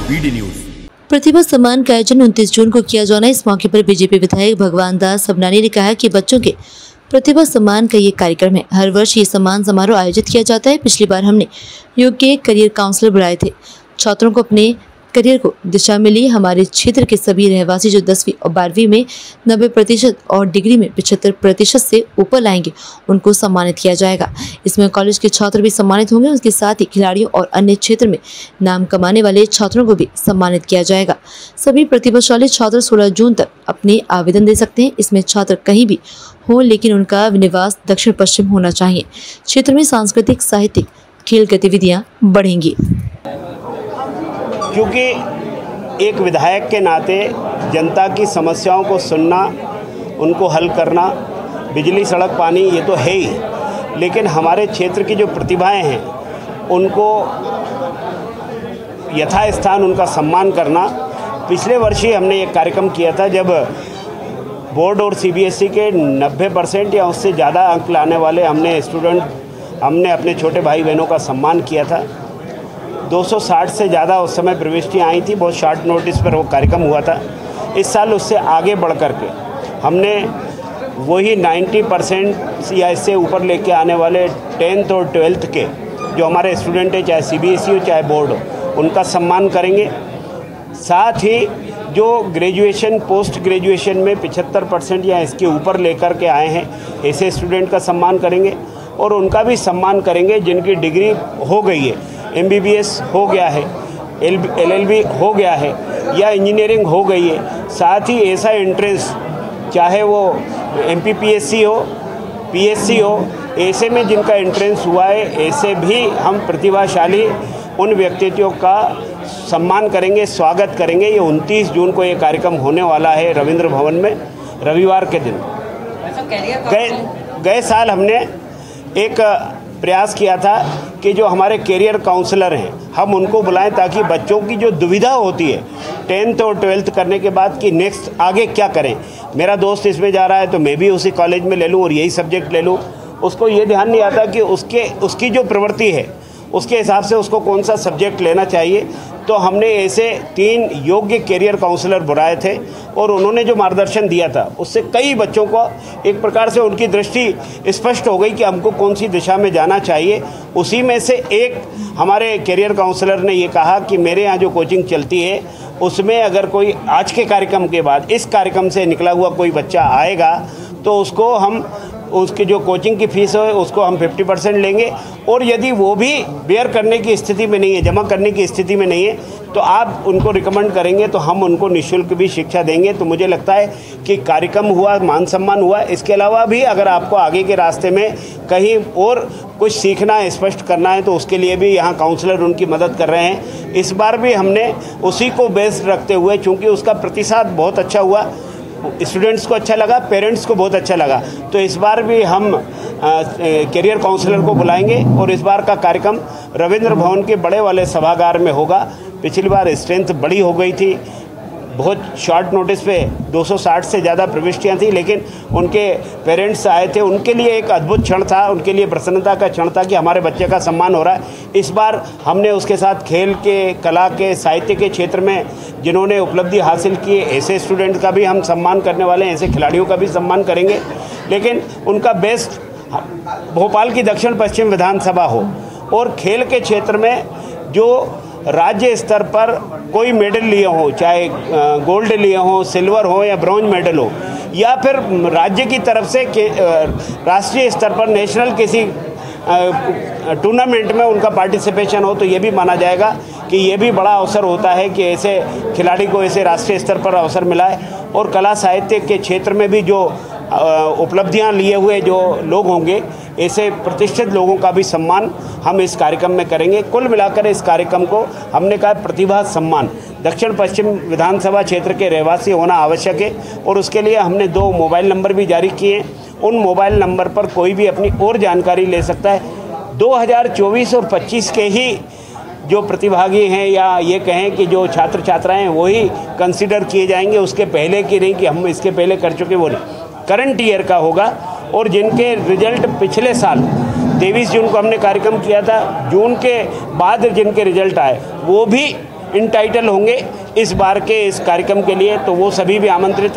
BD news. प्रतिभा सम्मान का आयोजन 29 जून को किया जाना। इस मौके पर बीजेपी विधायक भगवान दास सबनानी ने कहा कि बच्चों के प्रतिभा सम्मान का ये कार्यक्रम है। हर वर्ष ये सम्मान समारोह आयोजित किया जाता है। पिछली बार हमने योग्य करियर काउंसलर बुलाए थे। छात्रों को अपने करियर को दिशा मिली। हमारे क्षेत्र के सभी रहवासी जो 10वीं और 12वीं में 90% और डिग्री में 75% से ऊपर लाएंगे, उनको सम्मानित किया जाएगा। इसमें कॉलेज के छात्र भी सम्मानित होंगे। उसके साथ ही खिलाड़ियों और अन्य क्षेत्र में नाम कमाने वाले छात्रों को भी सम्मानित किया जाएगा। सभी प्रतिभाशाली छात्र 16 जून तक अपने आवेदन दे सकते हैं। इसमें छात्र कहीं भी हो, लेकिन उनका निवास दक्षिण पश्चिम होना चाहिए। क्षेत्र में सांस्कृतिक, साहित्यिक, खेल गतिविधियाँ बढ़ेंगी। क्योंकि एक विधायक के नाते जनता की समस्याओं को सुनना, उनको हल करना, बिजली, सड़क, पानी ये तो है ही, लेकिन हमारे क्षेत्र की जो प्रतिभाएं हैं उनको यथास्थान उनका सम्मान करना। पिछले वर्ष ही हमने एक कार्यक्रम किया था जब बोर्ड और सीबीएसई के 90% या उससे ज़्यादा अंक लाने वाले हमने अपने छोटे भाई बहनों का सम्मान किया था। 260 से ज़्यादा उस समय प्रविष्टियाँ आई थी। बहुत शॉर्ट नोटिस पर वो कार्यक्रम हुआ था। इस साल उससे आगे बढ़ कर के हमने वही 90% या इससे ऊपर लेके आने वाले 10th और 12th के जो हमारे स्टूडेंट हैं, चाहे सीबीएसई हो चाहे बोर्ड हो, उनका सम्मान करेंगे। साथ ही जो ग्रेजुएशन, पोस्ट ग्रेजुएशन में 75% या इसके ऊपर लेकर के आए हैं, ऐसे स्टूडेंट का सम्मान करेंगे। और उनका भी सम्मान करेंगे जिनकी डिग्री हो गई है, MBBS हो गया है, LLB हो गया है या इंजीनियरिंग हो गई है। साथ ही ऐसा एंट्रेंस, चाहे वो MPPSC हो, PSC हो, ऐसे में जिनका एंट्रेंस हुआ है, ऐसे भी हम प्रतिभाशाली उन व्यक्तित्वों का सम्मान करेंगे, स्वागत करेंगे। ये 29 जून को ये कार्यक्रम होने वाला है रविंद्र भवन में, रविवार के दिन। गए साल हमने एक प्रयास किया था कि जो हमारे कैरियर काउंसलर हैं हम उनको बुलाएं, ताकि बच्चों की जो दुविधा होती है 10th और 12th करने के बाद कि नेक्स्ट आगे क्या करें, मेरा दोस्त इसमें जा रहा है तो मैं भी उसी कॉलेज में ले लूँ और यही सब्जेक्ट ले लूँ। उसको ये ध्यान नहीं आता कि उसकी जो प्रवृत्ति है उसके हिसाब से उसको कौन सा सब्जेक्ट लेना चाहिए। तो हमने ऐसे 3 योग्य कैरियर काउंसलर बुलाए थे और उन्होंने जो मार्गदर्शन दिया था उससे कई बच्चों को एक प्रकार से उनकी दृष्टि स्पष्ट हो गई कि हमको कौन सी दिशा में जाना चाहिए। उसी में से एक हमारे कैरियर काउंसलर ने ये कहा कि मेरे यहाँ जो कोचिंग चलती है उसमें अगर कोई आज के कार्यक्रम के बाद इस कार्यक्रम से निकला हुआ कोई बच्चा आएगा तो उसको हम उसकी जो कोचिंग की फ़ीस है उसको हम 50% लेंगे। और यदि वो भी बेयर करने की स्थिति में नहीं है, जमा करने की स्थिति में नहीं है, तो आप उनको रिकमेंड करेंगे तो हम उनको निःशुल्क भी शिक्षा देंगे। तो मुझे लगता है कि कार्यक्रम हुआ, मान सम्मान हुआ। इसके अलावा भी अगर आपको आगे के रास्ते में कहीं और कुछ सीखना है, स्पष्ट करना है, तो उसके लिए भी यहाँ काउंसलर उनकी मदद कर रहे हैं। इस बार भी हमने उसी को बेस रखते हुए, चूँकि उसका प्रतिसाद बहुत अच्छा हुआ, स्टूडेंट्स को अच्छा लगा, पेरेंट्स को बहुत अच्छा लगा, तो इस बार भी हम कैरियर काउंसलर को बुलाएंगे और इस बार का कार्यक्रम रविंद्र भवन के बड़े वाले सभागार में होगा। पिछली बार स्ट्रेंथ बड़ी हो गई थी, बहुत शॉर्ट नोटिस पे 260 से ज़्यादा प्रविष्टियाँ थी, लेकिन उनके पेरेंट्स आए थे। उनके लिए एक अद्भुत क्षण था, उनके लिए प्रसन्नता का क्षण था कि हमारे बच्चे का सम्मान हो रहा है। इस बार हमने उसके साथ खेल के, कला के, साहित्य के क्षेत्र में जिन्होंने उपलब्धि हासिल की, ऐसे स्टूडेंट का भी हम सम्मान करने वाले हैं, ऐसे खिलाड़ियों का भी सम्मान करेंगे। लेकिन उनका बेस्ट भोपाल की दक्षिण पश्चिम विधानसभा हो और खेल के क्षेत्र में जो राज्य स्तर पर कोई मेडल लिए हो, चाहे गोल्ड लिए हो, सिल्वर हो या ब्रॉन्ज मेडल हो, या फिर राज्य की तरफ से राष्ट्रीय स्तर पर नेशनल किसी टूर्नामेंट में उनका पार्टिसिपेशन हो, तो ये भी माना जाएगा कि ये भी बड़ा अवसर होता है कि ऐसे खिलाड़ी को ऐसे राष्ट्रीय स्तर पर अवसर मिला है। और कला साहित्य के क्षेत्र में भी जो उपलब्धियां लिए हुए जो लोग होंगे, ऐसे प्रतिष्ठित लोगों का भी सम्मान हम इस कार्यक्रम में करेंगे। कुल मिलाकर इस कार्यक्रम को हमने कहा प्रतिभा सम्मान, दक्षिण पश्चिम विधानसभा क्षेत्र के रहवासी होना आवश्यक है और उसके लिए हमने 2 मोबाइल नंबर भी जारी किए हैं। उन मोबाइल नंबर पर कोई भी अपनी और जानकारी ले सकता है। 2024 और 25 के ही जो प्रतिभागी हैं या ये कहें कि जो छात्र छात्राएं हैं वही कंसिडर किए जाएंगे, उसके पहले की नहीं कि हम इसके पहले कर चुके वो नहीं, करंट ईयर का होगा। और जिनके रिजल्ट पिछले साल 23 जून को हमने कार्यक्रम किया था, जून के बाद जिनके रिजल्ट आए वो भी इंटाइटल होंगे इस बार के इस कार्यक्रम के लिए, तो वो सभी भी आमंत्रित हैं।